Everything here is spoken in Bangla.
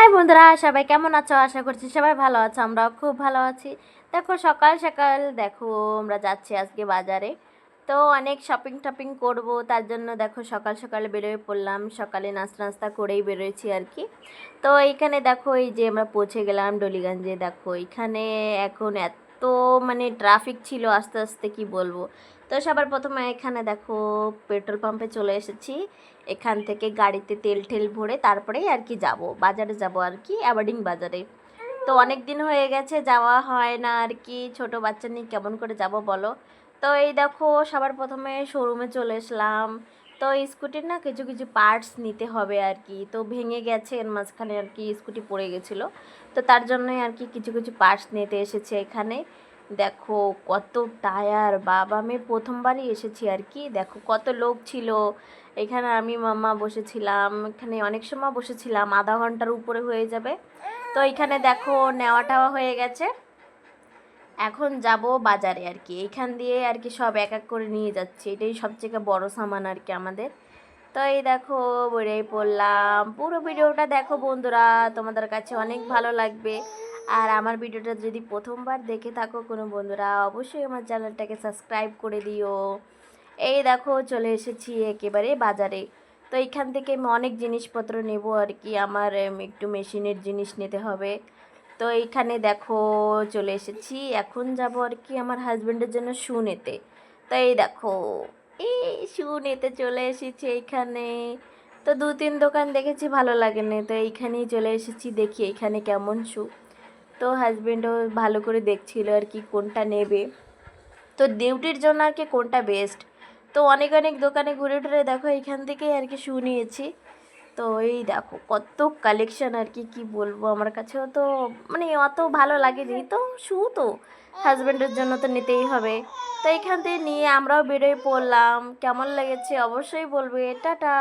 হাই বন্ধুরা, সবাই কেমন আছো? আশা করছি সবাই ভালো আছো। আমরাও খুব ভালো আছি। দেখো সকাল সকাল দেখো আমরা যাচ্ছি আজকে বাজারে। তো অনেক শপিং টপিং করব, তার জন্য দেখো সকাল সকাল বেরোয় পড়লাম। সকালে নাস্তা নাস্তা করেই বেরোয়েছি আর কি। তো এইখানে দেখো এই যে আমরা পৌঁছে গেলাম ডলিগঞ্জে। দেখো এখানে এখন এত ট্রাফিক ছিল, আস্তে আস্তে কি বলবো। তো সবার প্রথমে এখানে দেখো পেট্রোল পাম্পে চলে এসেছি। এখান থেকে গাড়িতে তেল ঠেল ভরে তারপরেই আর কি যাব বাজারে, যাব আর কি অ্যাবার্ডিং বাজারে। তো অনেক দিন হয়ে গেছে যাওয়া হয় না আর কি, ছোট বাচ্চা নিয়ে কেমন করে যাব বলো। তো এই দেখো সবার প্রথমে শোরুমে চলে এসলাম। তো স্কুটির না কিছু কিছু পার্টস নিতে হবে আর কি, তো ভেঙে গেছে এর মাঝখানে আর কি, স্কুটি পড়ে গেছিলো। তো তার জন্যই আর কি কিছু কিছু পার্টস নিতে এসেছে এখানে। দেখো কত টায়ার, বাবা আমি প্রথমবারই এসেছি আর কি। দেখো কত লোক ছিল এখানে, আমি মাম্মা বসেছিলাম এখানে, অনেক সময় বসেছিলাম, আধা ঘন্টার উপরে হয়ে যাবে। তো এখানে দেখো নেওয়া টাওয়া হয়ে গেছে। এখন যাব বাজারে আর কি, এইখান দিয়ে আর কি সব এক এক করে নিয়ে যাচ্ছি, এটাই সবথেকে বড় সামান আর কি আমাদের। তো এই দেখো বেরিয়ে পড়লাম। পুরো ভিডিওটা দেখো বন্ধুরা, তোমাদের কাছে অনেক ভালো লাগবে। আর আমার ভিডিওটা যদি প্রথমবার দেখে থাকো কোনো বন্ধুরা, অবশ্যই আমার চ্যানেলটাকে সাবস্ক্রাইব করে দিও। এই দেখো চলে এসেছি একেবারে বাজারে। তো এইখান থেকে আমি অনেক জিনিসপত্র নেব আর কি, আমার একটু মেশিনের জিনিস নিতে হবে। তো এইখানে দেখো চলে এসেছি, এখন যাব আর কি আমার হাজব্যান্ডের জন্য শু নিতে। তো এই দেখো এই শু নিতে চলে এসেছি এইখানে। তো দু তিন দোকান দেখেছি, ভালো লাগেনি, তো এইখানেই চলে এসেছি, দেখি এইখানে কেমন শু। তো হাজব্যান্ডও ভালো করে দেখছিল আর কি কোনটা নেবে, তো ডিউটির জন্য আর কি কোনটা বেস্ট। তো অনেক অনেক দোকানে ঘুরে টুরে দেখো এইখান থেকেই আর কি শু নিয়েছি। তো এই দেখো কত কালেকশন আর কি, কি বলবো, আমার কাছেও তো অত ভালো লাগেনি, তো শু তো হাজব্যান্ডের জন্য তো নিতেই হবে। তো এইখান থেকে নিয়ে আমরাও বেরোয় পড়লাম। কেমন লেগেছে অবশ্যই বলবে। টাটা।